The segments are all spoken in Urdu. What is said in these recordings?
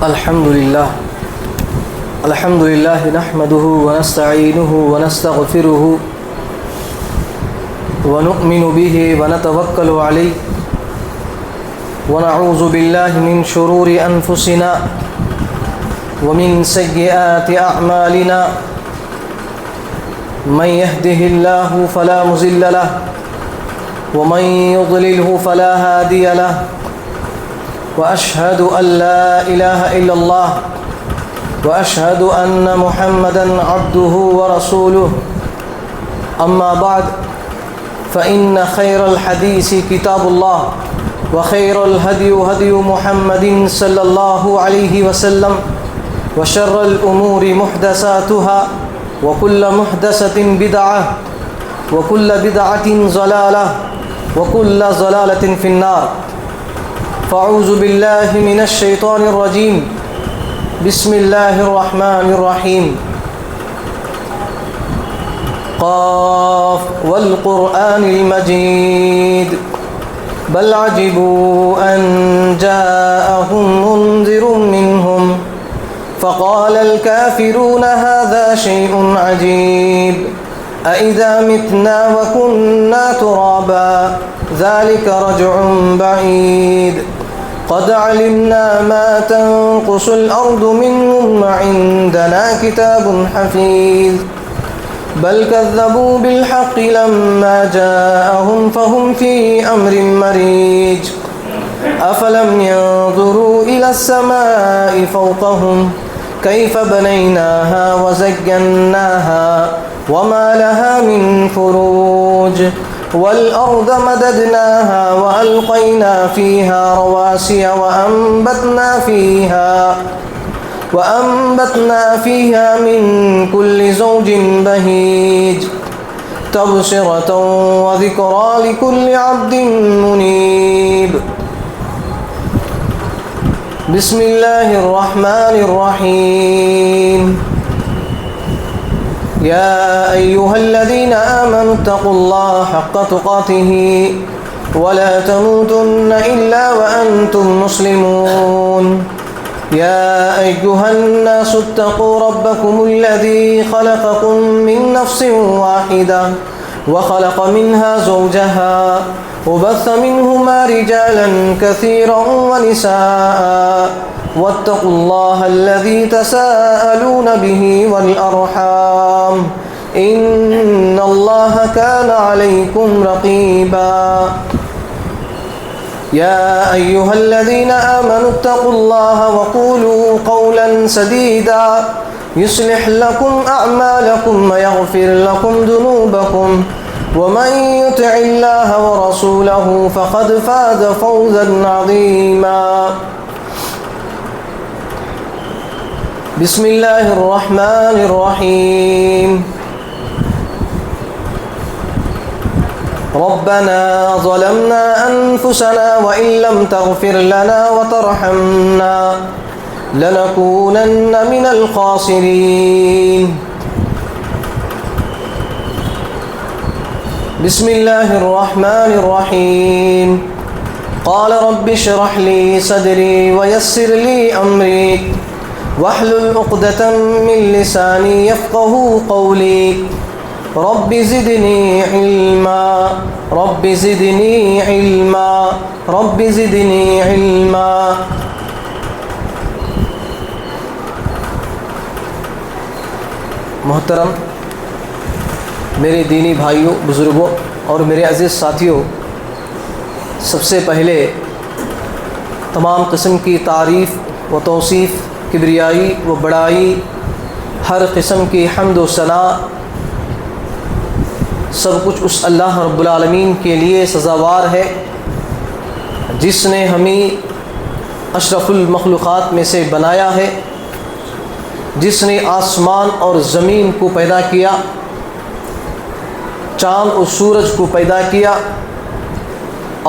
الحمد لله نحمده ونستعينه ونستغفره ونؤمن به ونتوكل عليه ونعوذ بالله من شرور أنفسنا ومن سيئات أعمالنا من يهده الله فلا مضل له ومن يضلله فلا هادي له وأشهد أن لا إله إلا الله وأشهد أن محمدًا عبده ورسوله أما بعد فإن خير الحديث كتاب الله وخير الهدي هدي محمد صلى الله عليه وسلم وشر الأمور محدثاتها وكل محدثة بدعة وكل بدعة ضلالة وكل ضلالة في النار فأعوذ بالله من الشيطان الرجيم بسم الله الرحمن الرحيم قاف والقرآن المجيد بل عجبوا أن جاءهم منذر منهم فقال الكافرون هذا شيء عجيب أإذا متنا وكنا ترابا ذلك رجع بعيد قد علمنا ما تنقص الأرض منهم وعندنا كتاب حفيظ بل كذبوا بالحق لما جاءهم فهم في أمر مريج أفلم ينظروا إلى السماء فوقهم كيف بنيناها وزيناها وما لها من فروج والأرض مددناها وألقينا فيها رواسي وأنبتنا فيها من كل زوج بهيج تبصرة وذكرى لكل عبد منيب بسم الله الرحمن الرحيم يا أيها الذين آمنوا اتقوا الله حق تقاته ولا تموتن إلا وأنتم مسلمون يا أيها الناس اتقوا ربكم الذي خلقكم من نفس واحدة وخلق منها زوجها وبث منهما رجالا كثيرا ونساء واتقوا الله الذي تساءلون به والأرحام إن الله كان عليكم رقيبا يا أيها الذين آمنوا اتقوا الله وقولوا قولا سديدا يصلح لكم أعمالكم ويغفر لكم ذنوبكم ومن يطع الله ورسوله فقد فاز فوزا عظيما بسم الله الرحمن الرحيم ربنا ظلمنا أنفسنا وإن لم تغفر لنا وترحمنا لنكونن من الخاسرين بسم الله الرحمن الرحيم قال رب اشرح لي صدري ويسر لي أمري واحلل عقدة من لساني يفقهوا قولي رب زدني علما رب زدني علما رب زدني علما محترم میرے دینی بھائیوں، بزرگوں اور میرے عزیز ساتھیوں، سب سے پہلے تمام قسم کی تعریف و توصیف، کبریائی و بڑائی، ہر قسم کی حمد و ثنا، سب کچھ اس اللہ رب العالمین کے لیے سزاوار ہے جس نے ہمیں اشرف المخلوقات میں سے بنایا ہے، جس نے آسمان اور زمین کو پیدا کیا، چاند اور سورج کو پیدا کیا،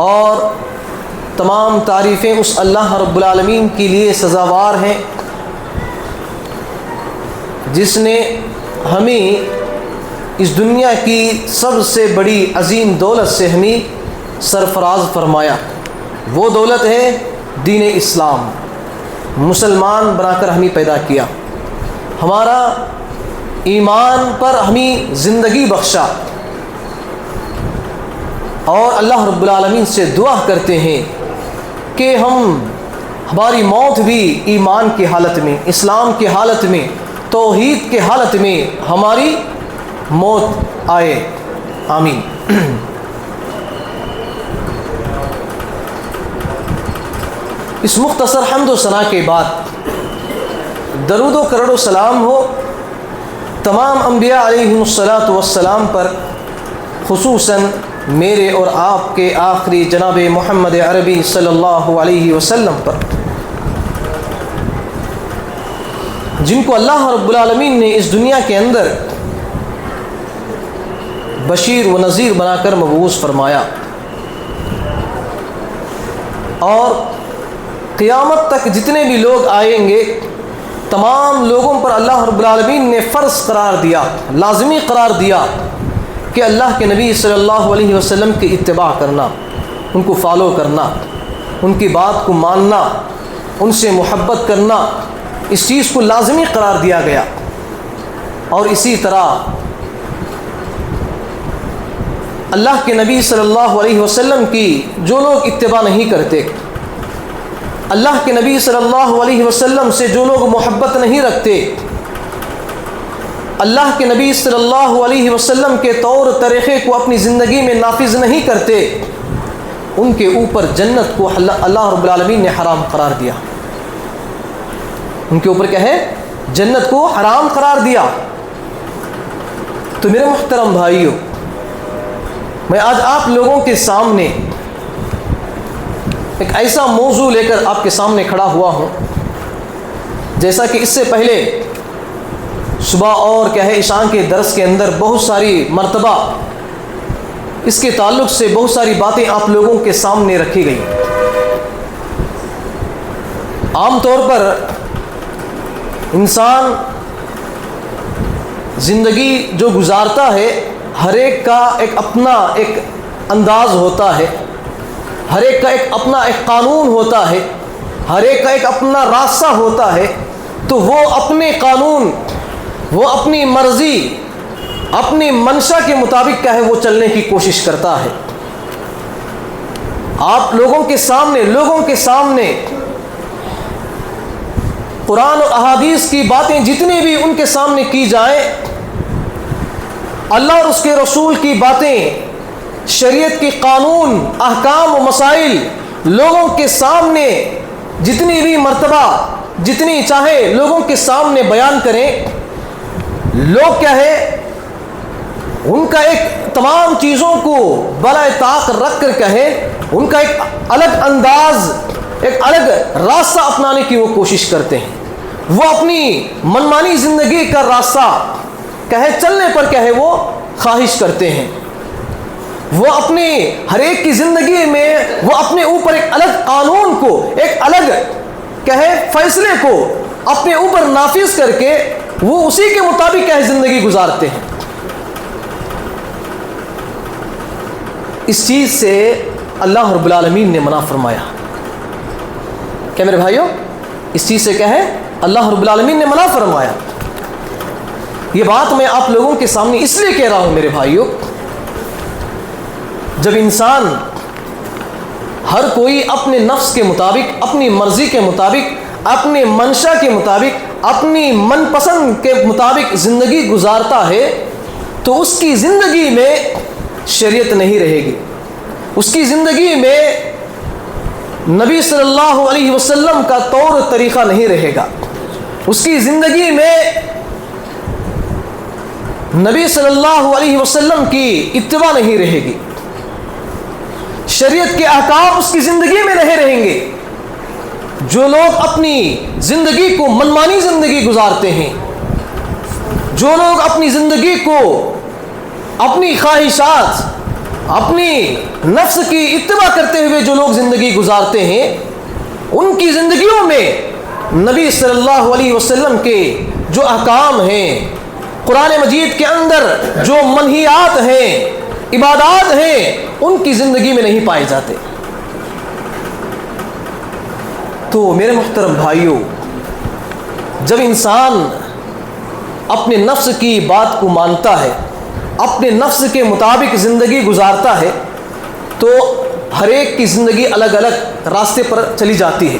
اور تمام تعریفیں اس اللہ رب العالمین کے لیے سزاوار ہیں جس نے ہمیں اس دنیا کی سب سے بڑی عظیم دولت سے ہمیں سرفراز فرمایا، وہ دولت ہے دین اسلام. مسلمان بنا کر ہمیں پیدا کیا, ہمارا ایمان پر ہمیں زندگی بخشا, اور اللہ رب العالمین سے دعا کرتے ہیں کہ ہماری موت بھی ایمان کی حالت میں, اسلام کی حالت میں, توحید کی حالت میں ہماری موت آئے. آمین. اس مختصر حمد و ثنا کے بعد درود و کرڑ و سلام ہو تمام انبیاء علیہم الصلاۃ والسلام پر, خصوصاً میرے اور آپ کے آخری جناب محمد عربی صلی اللہ علیہ وسلم پر, جن کو اللہ رب العالمین نے اس دنیا کے اندر بشیر و نذیر بنا کر مبعوث فرمایا, اور قیامت تک جتنے بھی لوگ آئیں گے تمام لوگوں پر اللہ رب العالمین نے فرض قرار دیا, لازمی قرار دیا کہ اللہ کے نبی صلی اللہ علیہ وسلم کی اتباع کرنا, ان کو فالو کرنا, ان کی بات کو ماننا, ان سے محبت کرنا, اس چیز کو لازمی قرار دیا گیا. اور اسی طرح اللہ کے نبی صلی اللہ علیہ وسلم کی جو لوگ اتباع نہیں کرتے, اللہ کے نبی صلی اللہ علیہ وسلم سے جو لوگ محبت نہیں رکھتے, اللہ کے نبی صلی اللہ علیہ وسلم کے طور طریقے کو اپنی زندگی میں نافذ نہیں کرتے, ان کے اوپر جنت کو اللہ رب العالمین نے حرام قرار دیا. ان کے اوپر کیا ہے؟ جنت کو حرام قرار دیا. تو میرے محترم بھائیوں, میں آج آپ لوگوں کے سامنے ایک ایسا موضوع لے کر آپ کے سامنے کھڑا ہوا ہوں, جیسا کہ اس سے پہلے صبح اور کیا ہے عشاء کے درس کے اندر بہت ساری مرتبہ اس کے تعلق سے بہت ساری باتیں آپ لوگوں کے سامنے رکھی گئی. عام طور پر انسان زندگی جو گزارتا ہے, ہر ایک کا ایک اپنا ایک انداز ہوتا ہے, ہر ایک کا ایک اپنا ایک قانون ہوتا ہے, ہر ایک کا ایک اپنا راستہ ہوتا ہے. تو وہ اپنے قانون, وہ اپنی مرضی, اپنی منشا کے مطابق کیا ہے وہ چلنے کی کوشش کرتا ہے. آپ لوگوں کے سامنے قرآن اور احادیث کی باتیں جتنی بھی ان کے سامنے کی جائیں, اللہ اور اس کے رسول کی باتیں, شریعت کی قانون, احکام و مسائل لوگوں کے سامنے جتنی بھی مرتبہ, جتنی چاہے لوگوں کے سامنے بیان کریں, لوگ کیا ہے ان کا ایک تمام چیزوں کو بالائے طاق رکھ کر کہیں, ان کا ایک الگ انداز, ایک الگ راستہ اپنانے کی وہ کوشش کرتے ہیں. وہ اپنی منمانی زندگی کا راستہ کہے چلنے پر کہے وہ خواہش کرتے ہیں. وہ اپنی ہر ایک کی زندگی میں وہ اپنے اوپر ایک الگ قانون کو, ایک الگ کہے فیصلے کو اپنے اوپر نافذ کر کے وہ اسی کے مطابق کہے زندگی گزارتے ہیں. اس چیز سے اللہ رب العالمین نے منع فرمایا. کیا میرے بھائیوں, اس چیز سے کیا ہے اللہ رب العالمین نے منع فرمایا. یہ بات میں آپ لوگوں کے سامنے اس لیے کہہ رہا ہوں میرے بھائیوں, جب انسان ہر کوئی اپنے نفس کے مطابق, اپنی مرضی کے مطابق, اپنے منشا کے مطابق, اپنی من پسند کے مطابق زندگی گزارتا ہے, تو اس کی زندگی میں شریعت نہیں رہے گی, اس کی زندگی میں نبی صلی اللہ علیہ وسلم کا طور طریقہ نہیں رہے گا, اس کی زندگی میں نبی صلی اللہ علیہ وسلم کی اتباع نہیں رہے گی, شریعت کے احکام اس کی زندگی میں نہیں رہیں گے. جو لوگ اپنی زندگی کو منمانی زندگی گزارتے ہیں, جو لوگ اپنی زندگی کو اپنی خواہشات, اپنی نفس کی اتباع کرتے ہوئے جو لوگ زندگی گزارتے ہیں, ان کی زندگیوں میں نبی صلی اللہ علیہ وسلم کے جو احکام ہیں, قرآن مجید کے اندر جو منہیات ہیں, عبادات ہیں, ان کی زندگی میں نہیں پائے جاتے. تو میرے محترم بھائیوں، جب انسان اپنے نفس کی بات کو مانتا ہے، اپنے نفس کے مطابق زندگی گزارتا ہے، تو ہر ایک کی زندگی الگ الگ راستے پر چلی جاتی ہے۔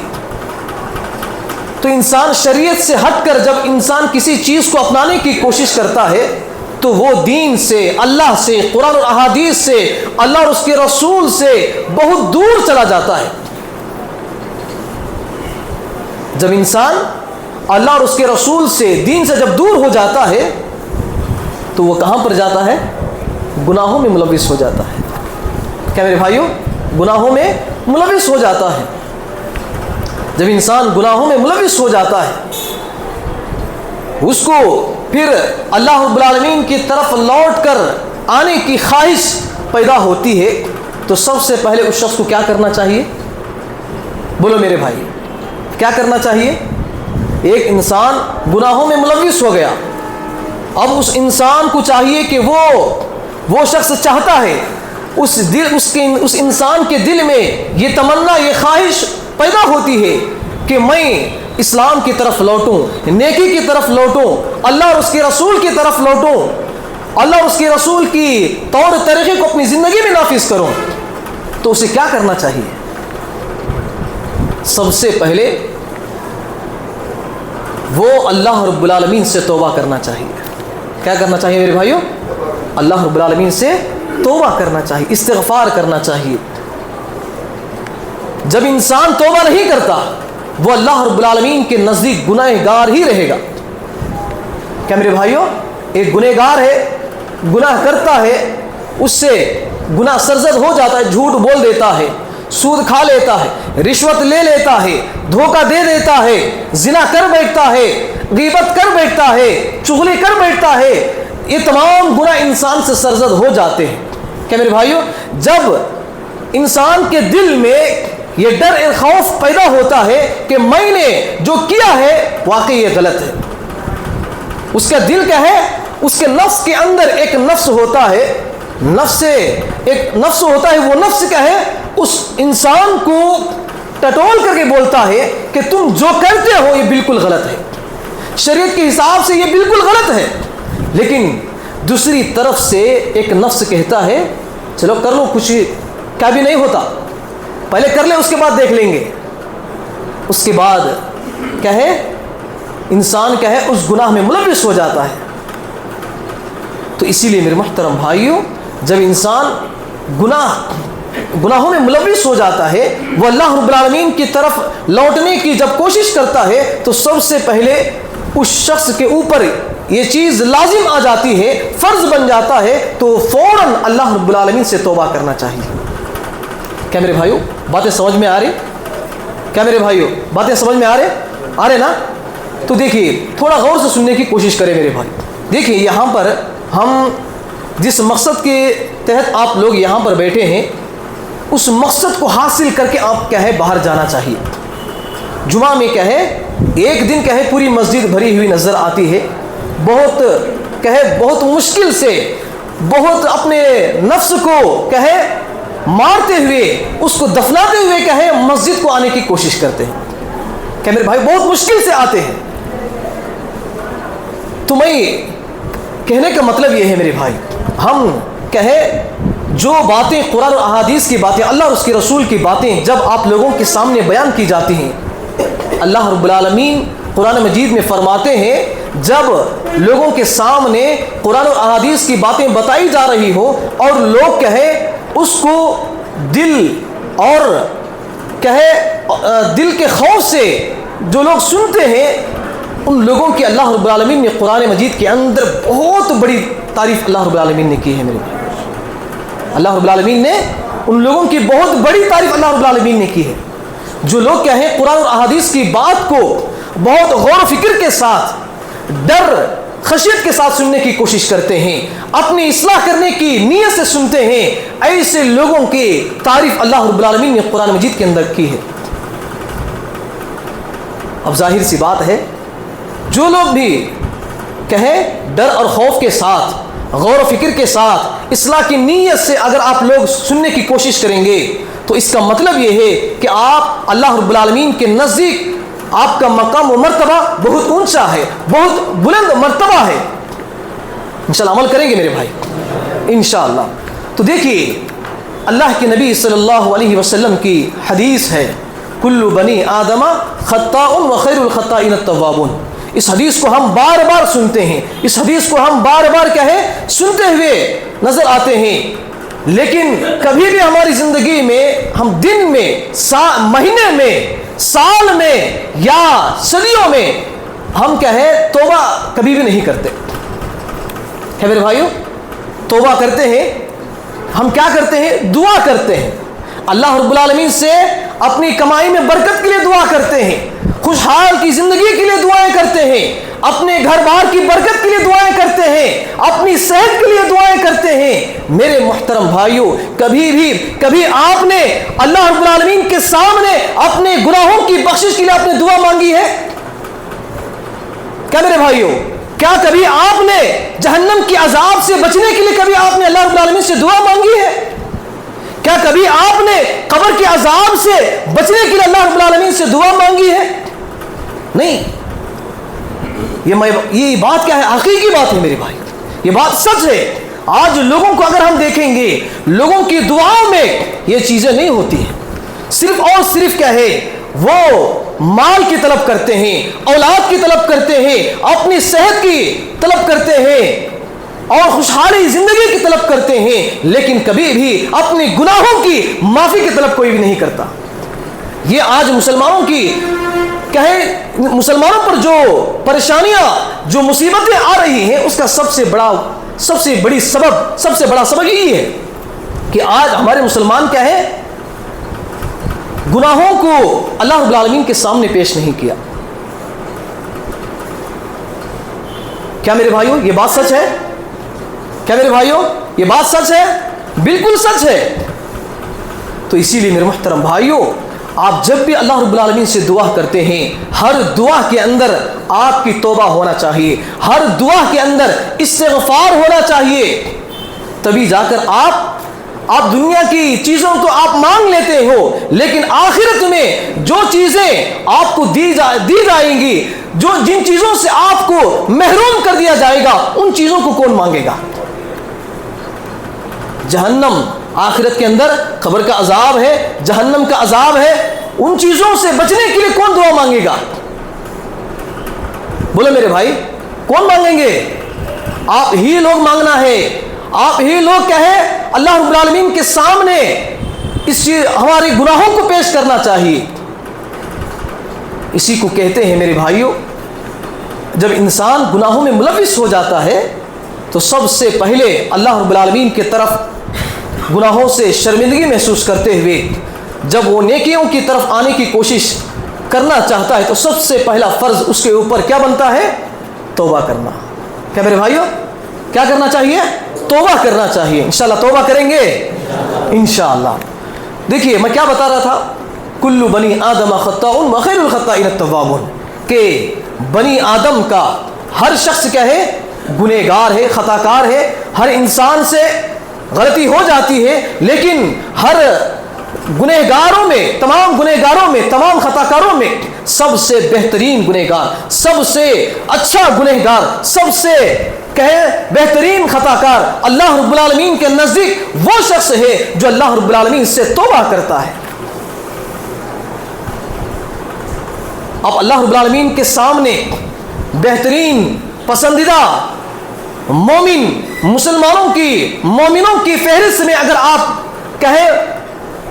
تو انسان شریعت سے ہٹ کر جب انسان کسی چیز کو اپنانے کی کوشش کرتا ہے تو وہ دین سے، اللہ سے، قرآن اور احادیث سے، اللہ اور اس کے رسول سے بہت دور چلا جاتا ہے۔ جب انسان اللہ اور اس کے رسول سے، دین سے جب دور ہو جاتا ہے تو وہ کہاں پر جاتا ہے؟ گناہوں میں ملوث ہو جاتا ہے۔ کیا میرے بھائیوں؟ گناہوں میں ملوث ہو جاتا ہے۔ جب انسان گناہوں میں ملوث ہو جاتا ہے، اس کو پھر اللہ رب العالمین کی طرف لوٹ کر آنے کی خواہش پیدا ہوتی ہے، تو سب سے پہلے اس شخص کو کیا کرنا چاہیے؟ بولو میرے بھائی، کیا کرنا چاہیے؟ ایک انسان گناہوں میں ملوث ہو گیا، اب اس انسان کو چاہیے کہ وہ شخص چاہتا ہے، اس انسان کے دل میں یہ تمنا، یہ خواہش پیدا ہوتی ہے کہ میں اسلام کی طرف لوٹوں، نیکی کی طرف لوٹوں، اللہ اور اس کے رسول کی طرف لوٹوں، اللہ اور اس کے رسول کی طور طریقے کو اپنی زندگی میں نافذ کروں۔ تو اسے کیا کرنا چاہیے؟ سب سے پہلے وہ اللہ رب العالمین سے توبہ کرنا چاہیے۔ کیا کرنا چاہیے میرے بھائیوں؟ اللہ رب العالمین سے توبہ کرنا چاہیے، استغفار کرنا چاہیے۔ جب انسان توبہ نہیں کرتا، وہ اللہ رب العالمین کے نزدیک گناہ گار ہی رہے گا۔ کیا میرے بھائیوں؟ ایک گناہ گار ہے، گناہ کرتا ہے، اس سے گناہ سرزد ہو جاتا ہے، جھوٹ بول دیتا ہے، سود کھا لیتا ہے، رشوت لے لیتا ہے، دھوکہ دے دیتا ہے، زنا کر بیٹھتا ہے، غیبت کر بیٹھتا ہے، چغلی کر بیٹھتا ہے، یہ تمام گناہ انسان سے سرزد ہو جاتے ہیں۔ کیا میرے بھائیوں؟ جب انسان کے دل میں یہ ڈر اور خوف پیدا ہوتا ہے کہ میں نے جو کیا ہے واقعی یہ غلط ہے، اس کا دل کیا ہے؟ اس کے نفس کے اندر ایک نفس ہوتا ہے، ایک نفس ہوتا ہے، وہ نفس کیا ہے؟ اس انسان کو ٹٹول کر کے بولتا ہے کہ تم جو کرتے ہو یہ بالکل غلط ہے، شریعت کے حساب سے یہ بالکل غلط ہے۔ لیکن دوسری طرف سے ایک نفس کہتا ہے چلو کر لو، کچھ کیا بھی نہیں ہوتا، پہلے کر لیں اس کے بعد دیکھ لیں گے۔ اس کے بعد کیا ہے؟ انسان کیا ہے؟ اس گناہ میں ملوث ہو جاتا ہے۔ تو اسی لیے میرے محترم بھائیوں، جب انسان گناہوں میں ملوث ہو جاتا ہے، وہ اللہ رب العالمین کی طرف لوٹنے کی جب کوشش کرتا ہے تو سب سے پہلے اس شخص کے اوپر یہ چیز لازم آ جاتی ہے، فرض بن جاتا ہے، تو فوراً اللہ رب العالمین سے توبہ کرنا چاہیے۔ کیا میرے بھائیوں باتیں سمجھ میں آ رہی؟ کیا میرے بھائیوں باتیں سمجھ میں آ رہے نا؟ تو دیکھیے، تھوڑا غور سے سننے کی کوشش کریں میرے بھائی۔ دیکھیے، یہاں پر ہم جس مقصد کے تحت آپ لوگ یہاں پر بیٹھے ہیں، اس مقصد کو حاصل کر کے آپ کیا ہے باہر جانا چاہیے۔ جمعہ میں کیا ہے، ایک دن کیا ہے پوری مسجد بھری ہوئی نظر آتی ہے، بہت مشکل سے، بہت اپنے نفس کو کیا ہے مارتے ہوئے، اس کو دفناتے ہوئے کیا ہے مسجد کو آنے کی کوشش کرتے ہیں۔ کہ میرے بھائی بہت مشکل سے آتے ہیں۔ تو میں کہنے کا مطلب یہ ہے میرے بھائی، ہم کہے جو باتیں قرآن و احادیث کی باتیں، اللہ اور اس کے رسول کی باتیں جب آپ لوگوں کے سامنے بیان کی جاتی ہیں، اللہ رب العالمین قرآن مجید میں فرماتے ہیں جب لوگوں کے سامنے قرآن و احادیث کی باتیں بتائی جا رہی ہو اور لوگ کہے اس کو دل کے خوف سے جو لوگ سنتے ہیں، ان لوگوں کی اللہ رب العالمین نے قرآن مجید کے اندر بہت بڑی تعریف اللہ رب العالمین نے کی ہے میرے بھائی۔ اللہ رب العالمین نے ان لوگوں کی بہت بڑی تعریف اللہ رب العالمین نے کی ہے، جو لوگ کیا ہیں قرآن اور احادیث کی بات کو بہت غور و فکر کے ساتھ، ڈر خشیت کے ساتھ سننے کی کوشش کرتے ہیں، اپنی اصلاح کرنے کی نیت سے سنتے ہیں، ایسے لوگوں کی تعریف اللہ رب العالمین نے قرآن مجید کے اندر کی ہے۔ اب ظاہر سی بات ہے، جو لوگ بھی کہیں ڈر اور خوف کے ساتھ غور و فکر کے ساتھ اصلاح کی نیت سے اگر آپ لوگ سننے کی کوشش کریں گے تو اس کا مطلب یہ ہے کہ آپ اللہ رب العالمین کے نزدیک آپ کا مقام و مرتبہ بہت اونچا ہے، بہت بلند مرتبہ ہے۔ انشاءاللہ عمل کریں گے میرے بھائی انشاءاللہ۔ تو دیکھیے اللہ کے نبی صلی اللہ علیہ وسلم کی حدیث ہے، کل بنی آدم خطاء وخیر الخطائین التوابون۔ اس حدیث کو ہم بار بار سنتے ہیں، اس حدیث کو ہم بار بار سنتے ہوئے نظر آتے ہیں، لیکن کبھی بھی ہماری زندگی میں ہم دن میں، مہینے میں، سال میں یا صدیوں میں ہم توبہ کبھی بھی نہیں کرتے ہے میرے بھائیو۔ توبہ کرتے ہیں، ہم کیا کرتے ہیں؟ دعا کرتے ہیں، اللہ رب العالمین سے اپنی کمائی میں برکت کے لیے دعا کرتے ہیں، خوشحال کی زندگی کے لیے دعائیں کرتے ہیں، اپنے گھر بار کی برکت کے لیے دعائیں کرتے ہیں، اپنی صحت کے لیے دعائیں کرتے ہیں۔ میرے محترم بھائیوں، کبھی آپ نے اللہ رب العالمین کے سامنے اپنے گناہوں کی بخشش کے لیے آپ نے دعا مانگی ہے؟ کیا میرے بھائیوں، کیا کبھی آپ نے جہنم کے عذاب سے بچنے کے لیے کبھی آپ نے اللہ رب العالمین سے دعا مانگی ہے؟ کیا کبھی آپ نے قبر کے عذاب سے بچنے کے لیے اللہ رب العالمین سے دعا مانگی ہے؟ نہیں۔ یہ بات کیا ہے؟ حقیقی بات ہے میرے بھائی، یہ بات سچ ہے۔ آج لوگوں کو اگر ہم دیکھیں گے، لوگوں کی دعاؤں میں یہ چیزیں نہیں ہوتی ہیں، صرف اور صرف کیا ہے، وہ مال کی طلب کرتے ہیں، اولاد کی طلب کرتے ہیں، اپنی صحت کی طلب کرتے ہیں اور خوشحالی زندگی کی طلب کرتے ہیں، لیکن کبھی بھی اپنے گناہوں کی معافی کی طلب کوئی بھی نہیں کرتا۔ یہ آج مسلمانوں پر جو پریشانیاں، جو مصیبتیں آ رہی ہیں، اس کا سب سے بڑا سبب یہی ہے کہ آج ہمارے مسلمان کیا ہے، گناہوں کو اللہ رب العالمین کے سامنے پیش نہیں کیا۔ کیا میرے بھائیوں یہ بات سچ ہے؟ کیا میرے بھائیوں یہ بات سچ ہے؟ بالکل سچ ہے۔ تو اسی لیے میرے محترم بھائیوں، آپ جب بھی اللہ رب العالمین سے دعا کرتے ہیں، ہر دعا کے اندر آپ کی توبہ ہونا چاہیے، ہر دعا کے اندر استغفار ہونا چاہیے، تبھی جا کر آپ دنیا کی چیزوں کو آپ مانگ لیتے ہو، لیکن آخرت میں جو چیزیں آپ کو دی جائیں گی، جن چیزوں سے آپ کو محروم کر دیا جائے گا، ان چیزوں کو کون مانگے گا؟ جہنم، آخرت کے اندر قبر کا عذاب ہے، جہنم کا عذاب ہے، ان چیزوں سے بچنے کے لیے کون دعا مانگے گا؟ بولو میرے بھائی، کون مانگیں گے؟ آپ ہی لوگ مانگنا ہے، آپ ہی لوگ کہیں اللہ رب العالمین کے سامنے ہمارے گناہوں کو پیش کرنا چاہیے۔ اسی کو کہتے ہیں میرے بھائیوں، جب انسان گناہوں میں ملوث ہو جاتا ہے تو سب سے پہلے اللہ رب العالمین کی طرف گناہوں سے شرمندگی محسوس کرتے ہوئے جب وہ نیکیوں کی طرف آنے کی کوشش کرنا چاہتا ہے تو سب سے پہلا فرض اس کے اوپر کیا بنتا ہے؟ توبہ کرنا۔ کیا میرے بھائیوں کیا کرنا چاہیے؟ توبہ کرنا چاہیے۔ انشاءاللہ توبہ کریں گے انشاءاللہ۔ دیکھیے میں کیا بتا رہا تھا، کل بنی آدم خطاء وخیر الخطائین التوابون، کہ بنی آدم کا ہر شخص کیا ہے؟ گنہگار ہے، خطا کار ہے، ہر انسان سے غلطی ہو جاتی ہے، لیکن ہر گنہگاروں میں، تمام خطا کاروں میں سب سے بہترین گنہگار، سب سے اچھا گنہگار، سب سے بہترین خطا کار اللہ رب العالمین کے نزدیک وہ شخص ہے جو اللہ رب العالمین سے توبہ کرتا ہے۔ اب اللہ رب العالمین کے سامنے بہترین پسندیدہ مومنوں کی فہرست میں اگر آپ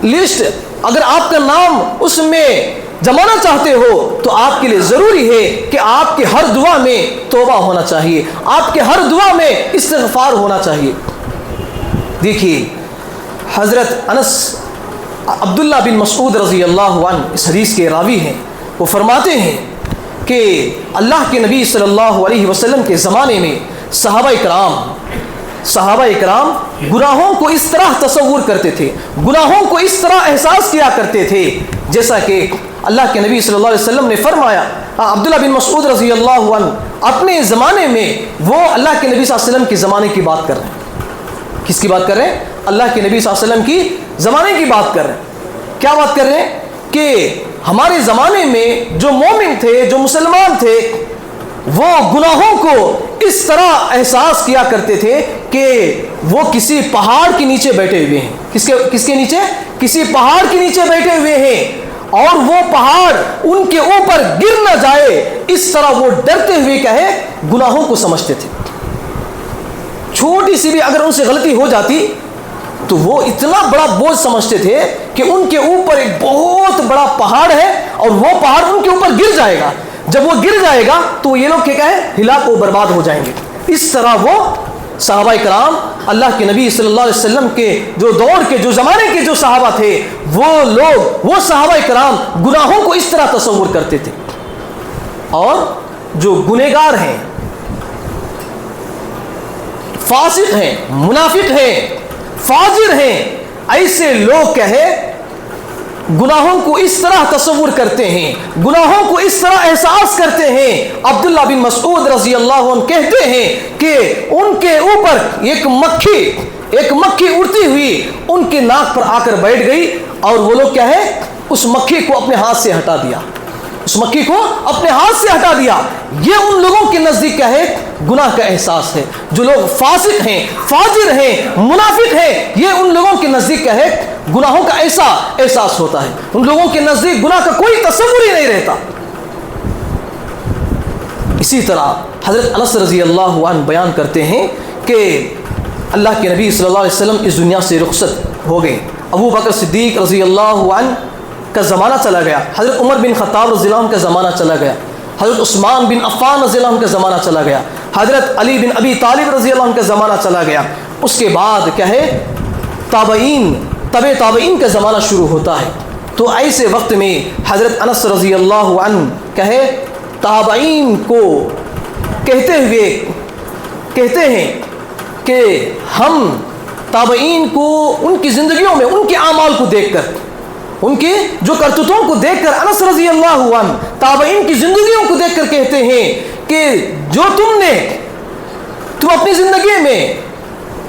لسٹ، اگر آپ کا نام اس میں جمانا چاہتے ہو تو آپ کے لیے ضروری ہے کہ آپ کے ہر دعا میں توبہ ہونا چاہیے، آپ کے ہر دعا میں استغفار ہونا چاہیے۔ دیکھیے حضرت انس عبداللہ بن مسعود رضی اللہ عنہ اس حدیث کے راوی ہیں، وہ فرماتے ہیں کہ اللہ کے نبی صلی اللہ علیہ وسلم کے زمانے میں صحابہ اکرام گناہوں کو اس طرح تصور کرتے تھے، گناہوں کو اس طرح احساس کیا کرتے تھے جیسا کہ اللہ کے نبی صلی اللہ علیہ وسلم نے فرمایا، عبداللہ بن مسعود رضی اللہ عنہ اپنے زمانے میں وہ اللہ کے نبی صلی اللہ علیہ وسلم کے زمانے کی بات کر رہے ہیں. کس کی بات کر رہے ہیں؟ اللہ کے نبی صلی اللہ علیہ وسلم کی زمانے کی بات کر رہے ہیں. کیا بات کر رہے ہیں؟ کہ ہمارے زمانے میں جو مومن تھے، جو مسلمان تھے، وہ گناہوں کو اس طرح احساس کیا کرتے تھے کہ وہ کسی پہاڑ کے نیچے بیٹھے ہوئے ہیں. کس کے نیچے؟ کسی پہاڑ کے نیچے بیٹھے ہوئے ہیں، اور وہ پہاڑ ان کے اوپر گر نہ جائے اس طرح وہ ڈرتے ہوئے کہے گناہوں کو سمجھتے تھے. چھوٹی سی بھی اگر ان سے غلطی ہو جاتی تو وہ اتنا بڑا بوجھ سمجھتے تھے کہ ان کے اوپر ایک بہت بڑا پہاڑ ہے اور وہ پہاڑ ان کے اوپر گر جائے گا. جب وہ گر جائے گا تو یہ لوگ کیا ہے؟ ہلاک و برباد ہو جائیں گے. اس طرح وہ صحابہ کرام اللہ کے نبی صلی اللہ علیہ وسلم کے جو دور کے، جو زمانے کے جو صحابہ تھے، وہ لوگ، وہ صحابہ کرام گناہوں کو اس طرح تصور کرتے تھے. اور جو گنہگار ہیں، فاسق ہیں، منافق ہیں، فاجر ہیں، ایسے لوگ کہے گناہوں کو اس طرح تصور کرتے ہیں، گناہوں کو اس طرح احساس کرتے ہیں. عبداللہ بن مسعود رضی اللہ عنہ کہتے ہیں کہ ان کے اوپر ایک مکھی اڑتی ہوئی ان کے ناک پر آ کر بیٹھ گئی، اور وہ لوگ کیا ہے؟ اس مکھی کو اپنے ہاتھ سے ہٹا دیا. اس مکھی کو اپنے ہاتھ سے ہٹا دیا. یہ ان لوگوں کے نزدیک کیا ہے؟ گناہ کا احساس ہے. جو لوگ فاسق ہیں، فاجر ہیں، منافق ہیں، یہ ان لوگوں کے نزدیک کیا ہے؟ گناہوں کا ایسا احساس ہوتا ہے. ان لوگوں کے نزدیک گناہ کا کوئی تصور ہی نہیں رہتا. اسی طرح حضرت انس رضی اللہ عنہ بیان کرتے ہیں کہ اللہ کے نبی صلی اللہ علیہ وسلم اس دنیا سے رخصت ہو گئے. ابو بکر صدیق رضی اللہ عنہ کا زمانہ چلا گیا، حضرت عمر بن خطاب رضی اللہ عنہ کا زمانہ چلا گیا، حضرت عثمان بن عفان رضی اللہ عنہ کا زمانہ چلا گیا، حضرت علی بن ابی طالب رضی اللہ عنہ کا زمانہ چلا گیا. اس کے بعد کیا ہے؟ تابعین کا زمانہ شروع ہوتا ہے. تو ایسے وقت میں حضرت انس رضی اللہ عنہ کہے تابعین کو کہتے ہوئے کہتے ہیں کہ ہم تابعین کو ان کی زندگیوں میں ان کے اعمال کو دیکھ کر، ان کی جو کرتوتوں کو دیکھ کر انس رضی اللہ عنہ تابعین کی زندگیوں کو دیکھ کر کہتے ہیں کہ جو تم اپنی زندگی میں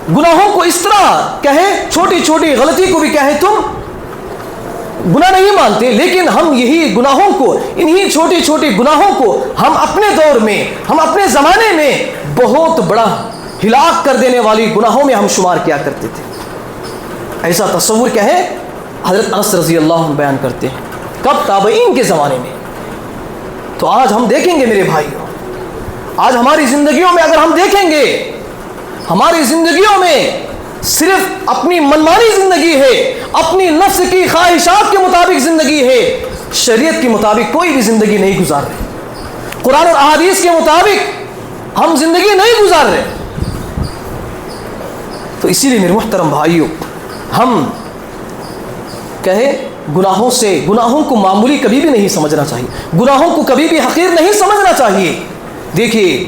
گناہوں کو اس طرح کہے، چھوٹی چھوٹی غلطی کو بھی کہے تم گناہ نہیں مانتے، لیکن ہم یہی گناہوں کو، انہی چھوٹی چھوٹی گناہوں کو ہم اپنے دور میں، ہم اپنے زمانے میں بہت بڑا ہلاک کر دینے والی گناہوں میں ہم شمار کیا کرتے تھے. ایسا تصور کیا ہے؟ حضرت انس رضی اللہ عنہ بیان کرتے ہیں. کب؟ تابعین کے زمانے میں. تو آج ہم دیکھیں گے میرے بھائیوں، آج ہماری زندگیوں میں اگر ہم دیکھیں گے، ہماری زندگیوں میں صرف اپنی منمانی زندگی ہے، اپنی نفس کی خواہشات کے مطابق زندگی ہے، شریعت کے مطابق کوئی بھی زندگی نہیں گزار رہے، قرآن اور احادیث کے مطابق ہم زندگی نہیں گزار رہے. تو اسی لیے میرے محترم بھائیوں، ہم کہے گناہوں کو معمولی کبھی بھی نہیں سمجھنا چاہیے، گناہوں کو کبھی بھی حقیر نہیں سمجھنا چاہیے. دیکھیے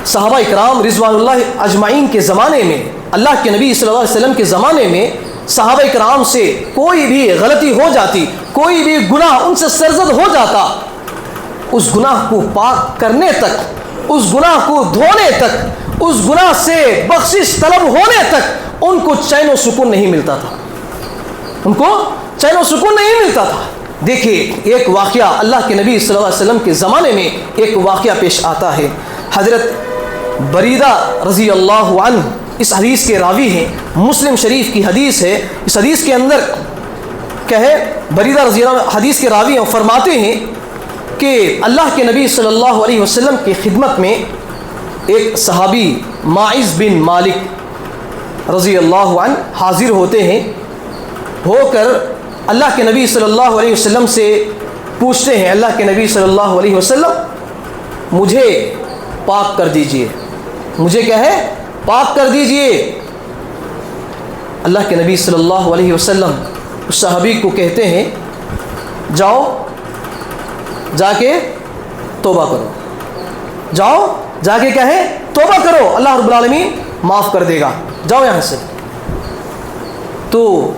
صحابہ اکرام رضوان اللہ اجمعین کے زمانے میں، اللہ کے نبی صلی اللہ علیہ وسلم کے زمانے میں صحابہ اکرام سے کوئی بھی غلطی ہو جاتی، کوئی بھی گناہ ان سے سرزد ہو جاتا، اس گناہ کو پاک کرنے تک، اس گناہ کو دھونے تک، اس گناہ سے بخشش طلب ہونے تک ان کو چین و سکون نہیں ملتا تھا، ان کو چین و سکون نہیں ملتا تھا. دیکھیے ایک واقعہ اللہ کے نبی صلی اللہ علیہ وسلم کے زمانے میں ایک واقعہ پیش آتا ہے. حضرت بریدہ رضی اللہ عنہ اس حدیث کے راوی ہیں، مسلم شریف کی حدیث ہے. اس حدیث کے اندر کہے بریدہ رضی اللہ عنہ حدیث کے راوی ہیں، فرماتے ہیں کہ اللہ کے نبی صلی اللہ علیہ وسلم کی خدمت میں ایک صحابی ماعز بن مالک رضی اللہ عنہ حاضر ہوتے ہیں. ہو کر اللہ کے نبی صلی اللہ علیہ وسلم سے پوچھتے ہیں، اللہ کے نبی صلی اللہ علیہ وسلم مجھے پاک کر دیجئے، مجھے کیا ہے؟ پاک کر دیجئے. اللہ کے نبی صلی اللہ علیہ وسلم اس صحابی کو کہتے ہیں جاؤ جا کے توبہ کرو، جاؤ جا کے کیا ہے؟ توبہ کرو، اللہ رب العالمین معاف کر دے گا، جاؤ یہاں سے. تو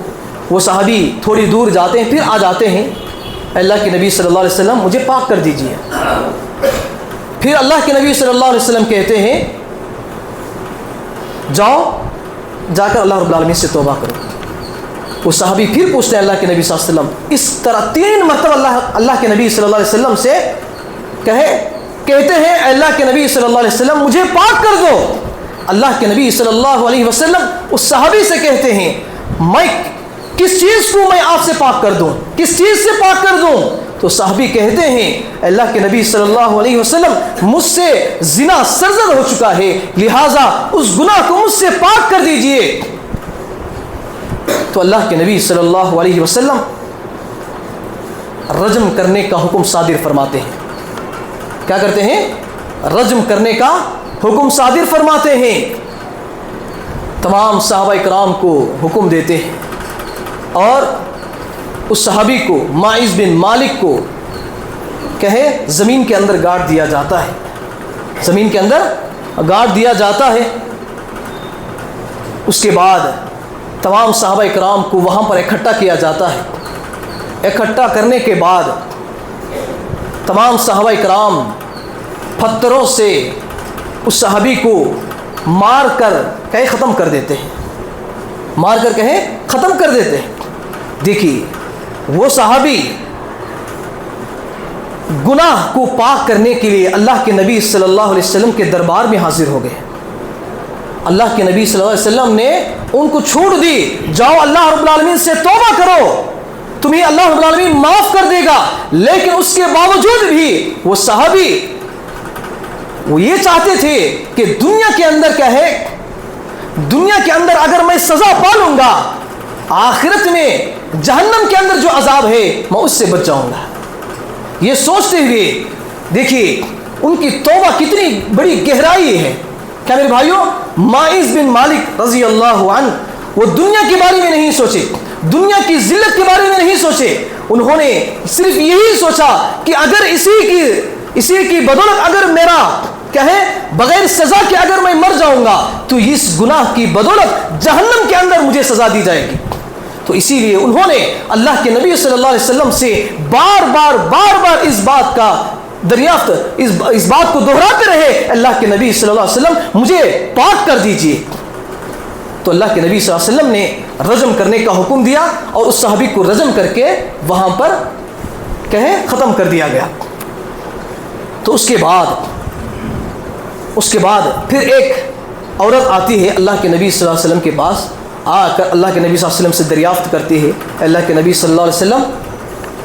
وہ صحابی تھوڑی دور جاتے ہیں، پھر آ جاتے ہیں اللہ کے نبی صلی اللہ علیہ وسلم مجھے پاک کر دیجیے۔ پھر اللہ کے نبی صلی اللہ علیہ وسلم کہتے ہیں جاؤ جا کر اللہ رب العالمین سے توبہ کرو۔ وہ صحابی پھر پوچھتے ہیں اللہ کے نبی صلی اللہ علیہ وسلم، اس طرح 3 مرتبہ اللہ کے نبی صلی اللہ علیہ وسلم سے کہتے ہیں اللہ کے نبی صلی اللہ علیہ وسلم مجھے پاک کر دو۔ اللہ کے نبی صلی اللہ علیہ وسلم اس صحابی سے کہتے ہیں میں کس چیز کو میں آپ سے پاک کر دوں، کس چیز سے پاک کر دوں؟ تو صحابی کہتے ہیں اللہ کے نبی صلی اللہ علیہ وسلم مجھ سے زنا سرزد ہو چکا ہے، لہٰذا اس گناہ کو مجھ سے پاک کر دیجئے۔ تو اللہ کے نبی صلی اللہ علیہ وسلم رجم کرنے کا حکم صادر فرماتے ہیں۔ کیا کرتے ہیں؟ رجم کرنے کا حکم صادر فرماتے ہیں۔ تمام صحابہ کرام کو حکم دیتے ہیں اور اس صحابی کو معاذ بن مالک کو زمین کے اندر گاڑ دیا جاتا ہے، زمین کے اندر گاڑ دیا جاتا ہے۔ اس کے بعد تمام صحابہ کرام کو وہاں پر اکٹھا کیا جاتا ہے۔ اکٹھا کرنے کے بعد تمام صحابہ کرام پتھروں سے اس صحابی کو مار کر ختم کر دیتے ہیں، مار کر ختم کر دیتے ہیں۔ دیکھیے وہ صحابی گناہ کو پاک کرنے کے لیے اللہ کے نبی صلی اللہ علیہ وسلم کے دربار میں حاضر ہو گئے۔ اللہ کے نبی صلی اللہ علیہ وسلم نے ان کو چھوٹ دی، جاؤ اللہ رب العالمین سے توبہ کرو، تمہیں اللہ رب العالمین معاف کر دے گا۔ لیکن اس کے باوجود بھی وہ صحابی وہ یہ چاہتے تھے کہ دنیا کے اندر دنیا کے اندر اگر میں سزا پا لوں گا، آخرت میں جہنم کے اندر جو عذاب ہے میں اس سے بچ جاؤں گا۔ یہ سوچتے ہوئے دیکھیے ان کی توبہ کتنی بڑی گہرائی ہے۔ کیا میرے بھائیوں، معاذ بن مالک رضی اللہ عنہ وہ دنیا کے بارے میں نہیں سوچے، دنیا کی ذلت کے بارے میں نہیں سوچے، انہوں نے صرف یہی سوچا کہ اگر اسی کی بدولت اگر میرا بغیر سزا کے اگر میں مر جاؤں گا تو اس گناہ کی بدولت جہنم کے اندر مجھے سزا دی جائے گی۔ تو اسی لیے انہوں نے اللہ کے نبی صلی اللہ علیہ وسلم سے بار بار اس بات کا دریافت، اس بات کو دہراتے رہے، اللہ کے نبی صلی اللہ علیہ وسلم مجھے پاک کر دیجئے۔ تو اللہ کے نبی صلی اللہ علیہ وسلم نے رجم کرنے کا حکم دیا اور اس صحابی کو رجم کر کے وہاں پر ختم کر دیا گیا۔ تو اس کے بعد پھر ایک عورت آتی ہے اللہ کے نبی صلی اللہ علیہ وسلم کے پاس، آ کر اللہ کے نبی صلی اللہ علیہ وسلم سے دریافت کرتی ہے اللہ کے نبی صلی اللہ علیہ وسلم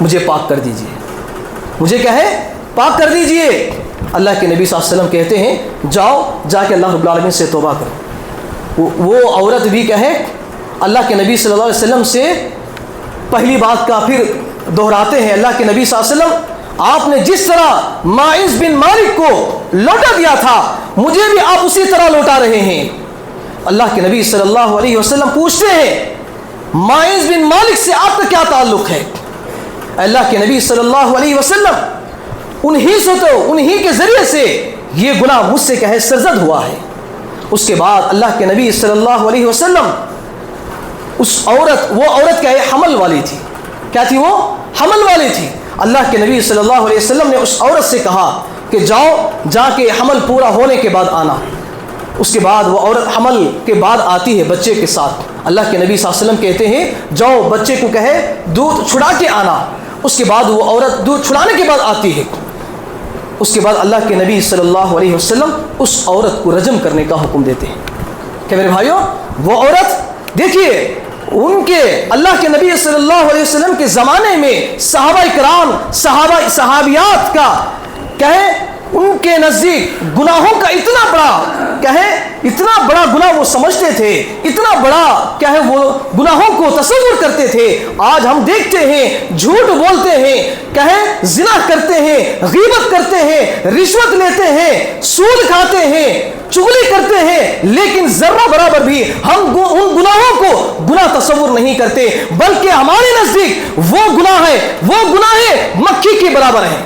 مجھے پاک کر دیجئے، مجھے پاک کر دیجئے۔ اللہ کے نبی صلی اللہ علیہ وسلم کہتے ہیں جاؤ جا کے اللہ رب العالمین سے توبہ کرو۔ وہ عورت بھی اللہ کے نبی صلی اللہ علیہ وسلم سے پہلی بات کا پھر دہراتے ہیں، اللہ کے نبی صلی اللہ علیہ وسلم آپ نے جس طرح معاذ بن مالک کو لوٹا دیا تھا مجھے بھی آپ اسی طرح لوٹا رہے ہیں۔ اللہ کے نبی صلی اللہ علیہ وسلم پوچھتے ہیں معاذ بن مالک سے آپ کا کیا تعلق ہے؟ اللہ کے نبی صلی اللہ علیہ وسلم انہی کے ذریعے سے یہ گناہ مجھ سے سرزد ہوا ہے۔ اس کے بعد اللہ کے نبی صلی اللہ علیہ وسلم وہ عورت حمل والی تھی۔ کیا تھی؟ وہ حمل والی تھی۔ اللہ کے نبی صلی اللہ علیہ وسلم نے اس عورت سے کہا کہ جاؤ جا کے حمل پورا ہونے کے بعد آنا۔ اس کے بعد وہ عورت حمل کے بعد آتی ہے بچے کے ساتھ۔ اللہ کے نبی صلی اللہ علیہ وسلم کہتے ہیں جاؤ بچے کو دودھ چھڑا کے آنا۔ اس کے بعد وہ عورت دودھ چھڑانے کے بعد آتی ہے۔ اس کے بعد اللہ کے نبی صلی اللہ علیہ وسلم اس عورت کو رجم کرنے کا حکم دیتے ہیں۔ کہ میرے بھائیوں وہ عورت دیکھیے ان کے اللہ کے نبی صلی اللہ علیہ وسلم کے زمانے میں صحابہ کرام صحابیات کا ان کے نزدیک گناہوں کا اتنا بڑا گناہ وہ سمجھتے تھے، اتنا بڑا وہ گناہوں کو تصور کرتے تھے۔ آج ہم دیکھتے ہیں جھوٹ بولتے ہیں، زنا کرتے ہیں، غیبت کرتے ہیں، رشوت لیتے ہیں، سود کھاتے ہیں، چغلی کرتے ہیں، لیکن ذرہ برابر بھی ہم ان گناہوں کو گناہ تصور نہیں کرتے، بلکہ ہمارے نزدیک وہ گناہ مکھی کے برابر ہیں۔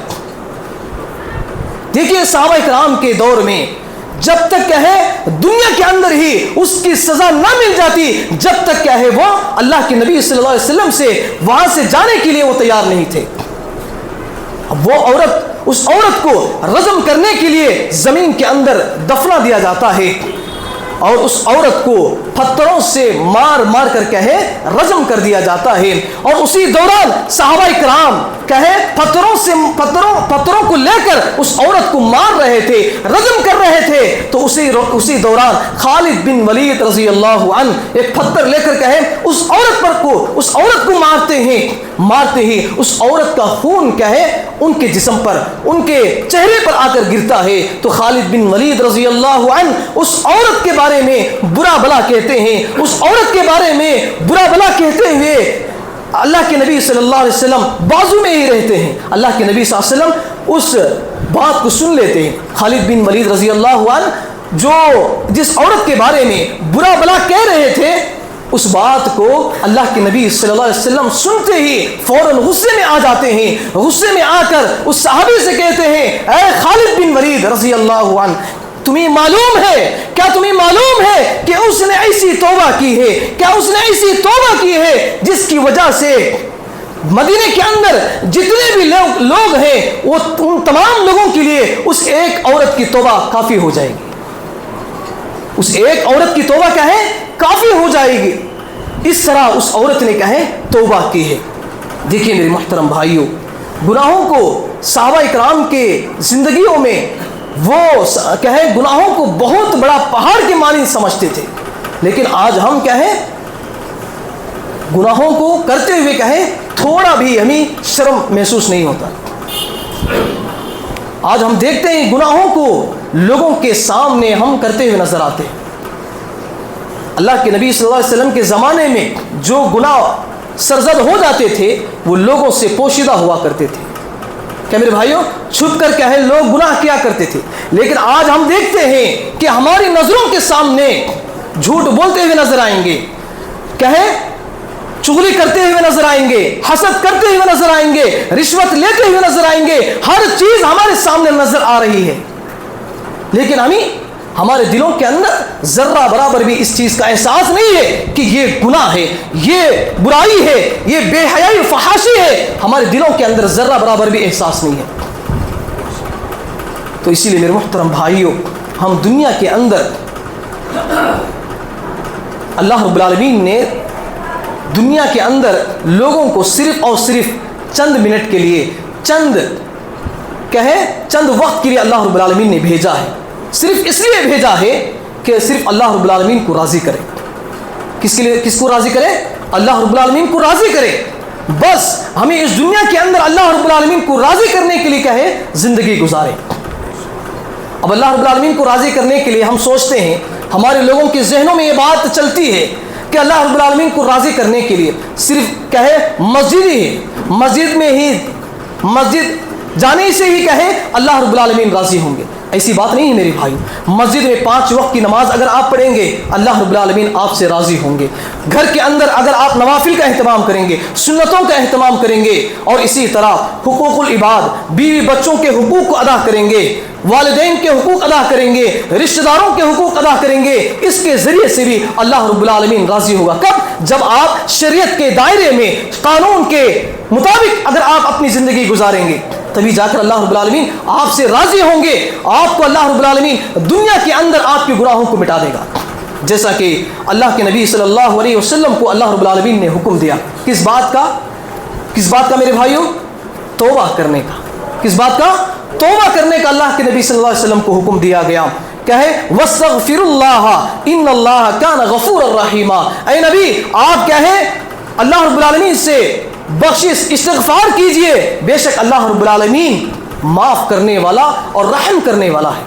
دیکھیے صحابہ کرام کے دور میں جب تک دنیا کے اندر ہی اس کی سزا نہ مل جاتی، جب تک وہ اللہ کے نبی صلی اللہ علیہ وسلم سے وہاں سے جانے کے لیے وہ تیار نہیں تھے۔ وہ عورت، اس عورت کو رجم کرنے کے لیے زمین کے اندر دفنا دیا جاتا ہے اور اس عورت کو پتھروں سے مار مار کر کہے رجم کر دیا جاتا ہے. اور اسی دوران صحابہ کرام کہے پتھروں کو لے کر اس عورت کو مار رہے تھے، رجم کر رہے تھے. تو اسی دوران خالد بن ولید رضی اللہ عنہ ایک پتھر لے کر کہے اس عورت کو مارتے ہی اس عورت کا خون کہے ان کے جسم پر، ان کے چہرے پر آ کر گرتا ہے. تو خالد بن ولید رضی اللہ عنہ اس عورت کے بارے میں برا بلا کہتے ہیں. اس عورت کے بارے میں برا بلا کہتے ہوئے اللہ کے نبی صلی اللہ علیہ وسلم بازو میں ہی رہتے ہیں. اللہ کے نبی صلی اللہ علیہ وسلم اس بات کو سن لیتے ہیں. خالد بن ولید رضی اللہ عنہ جس عورت کے بارے میں برا بلا کہہ رہے تھے، اس بات کو اللہ کے نبی صلی اللہ علیہ وسلم سنتے ہی فوراً غصے میں آ جاتے ہیں. غصے میں آ کر اس صحابی سے کہتے ہیں اے خالد بن ولید رضی اللہ عنہ، تمہیں معلوم ہے کہ اس نے ایسی توبہ کی ہے جس کی وجہ سے مدینے کے اندر جتنے بھی لوگ ہیں وہ ان تمام لوگوں کے لیے اس ایک عورت کی توبہ کافی ہو جائے گی. اس ایک عورت کی توبہ کیا ہے؟ کافی ہو جائے گی. اس طرح اس عورت نے کہے توبہ کی ہے. دیکھیے میرے محترم بھائیوں، گناہوں کو صحابہ اکرام کے زندگیوں میں وہ گناہوں کو بہت بڑا پہاڑ کے مانند سمجھتے تھے، لیکن آج ہم گناہوں کو کرتے ہوئے تھوڑا بھی ہمیں شرم محسوس نہیں ہوتا. آج ہم دیکھتے ہیں گناہوں کو لوگوں کے سامنے ہم کرتے ہوئے نظر آتے ہیں. اللہ کے نبی صلی اللہ علیہ وسلم کے زمانے میں جو گناہ سرزد ہو جاتے تھے وہ لوگوں سے پوشیدہ ہوا کرتے تھے. کیا میرے بھائیوں، چھپ کر لوگ گناہ کیا کرتے تھے، لیکن آج ہم دیکھتے ہیں کہ ہماری نظروں کے سامنے جھوٹ بولتے ہوئے نظر آئیں گے، چغلی کرتے ہوئے نظر آئیں گے، حسد کرتے ہوئے نظر آئیں گے، رشوت لیتے ہوئے نظر آئیں گے. ہر چیز ہمارے سامنے نظر آ رہی ہے، لیکن ہمارے دلوں کے اندر ذرہ برابر بھی اس چیز کا احساس نہیں ہے کہ یہ گناہ ہے، یہ برائی ہے، یہ بے حیائی فحاشی ہے. ہمارے دلوں کے اندر ذرہ برابر بھی احساس نہیں ہے. تو اسی لیے میرے محترم بھائیوں، ہم دنیا کے اندر اللہ رب العالمین نے دنیا کے اندر لوگوں کو صرف اور صرف چند منٹ کے لیے چند وقت کے لیے اللہ رب العالمین نے بھیجا ہے. صرف اس لیے بھیجا ہے کہ صرف اللہ رب العالمین کو راضی کرے. کس کو راضی کرے؟ اللہ رب العالمین کو راضی کرے. بس ہمیں اس دنیا کے اندر اللہ رب العالمین کو راضی کرنے کے لیے زندگی گزارے. اب اللہ رب العالمین کو راضی کرنے کے لیے ہم سوچتے ہیں، ہمارے لوگوں کے ذہنوں میں یہ بات چلتی ہے کہ اللہ رب العالمین کو راضی کرنے کے لیے صرف مسجد ہی ہے، مسجد جانے سے ہی اللہ رب العالمین راضی ہوں گے. ایسی بات نہیں ہے میرے بھائی. مسجد میں 5 وقت کی نماز اگر آپ پڑھیں گے اللہ رب العالمین آپ سے راضی ہوں گے. گھر کے اندر اگر آپ نوافل کا اہتمام کریں گے، سنتوں کا اہتمام کریں گے، اور اسی طرح حقوق العباد، بیوی بچوں کے حقوق کو ادا کریں گے، والدین کے حقوق ادا کریں گے، رشتہ داروں کے حقوق ادا کریں گے، اس کے ذریعے سے بھی اللہ رب العالمین راضی ہوگا. کب؟ جب آپ شریعت کے دائرے میں قانون کے مطابق اگر آپ اپنی زندگی گزاریں گے، تبھی جا کر اللہ رب العالمین آپ سے راضی ہوں گے. آپ کو اللہ رب العالمین دنیا کے اندر آپ کے گناہوں کو مٹا دے گا، جیسا کہ اللہ کے نبی صلی اللہ علیہ وسلم کو اللہ رب العالمین نے حکم دیا. کس بات کا میرے بھائیوں؟ توبہ کرنے کا. کس بات کا؟ توبہ کرنے کا اللہ کے نبی صلی اللہ علیہ وسلم کو حکم دیا گیا. وَاسْتَغْفِرُ اللَّهَ إِنَّ اللَّهَ كَانَ غَفُورًا رَحِيمًا. اے نبی آپ اللہ رب العالمین سے بخشش استغفار کیجئے، بے شک اللہ رب العالمین معاف کرنے والا اور رحم کرنے والا ہے.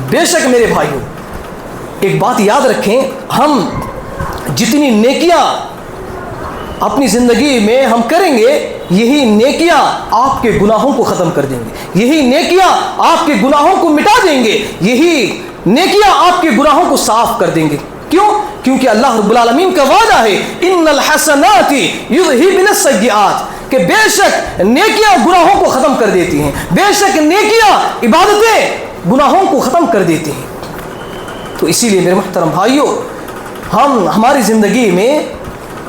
بے شک میرے بھائیوں، ایک بات یاد رکھیں، ہم جتنی نیکیاں اپنی زندگی میں ہم کریں گے، یہی نیکیاں آپ کے گناہوں کو ختم کر دیں گے، یہی نیکیاں آپ کے گناہوں کو مٹا دیں گے، یہی نیکیاں آپ کے گناہوں کو صاف کر دیں گے. کیوں؟ کیونکہ اللہ رب العالمین کا وعدہ ہے ان الحسنات یذہبن السیئات، کہ بے شک نیکیاں گناہوں کو ختم کر دیتی ہیں، بے شک نیکیاں عبادتیں گناہوں کو ختم کر دیتی ہیں. تو اسی لیے میرے محترم بھائیوں، ہماری زندگی میں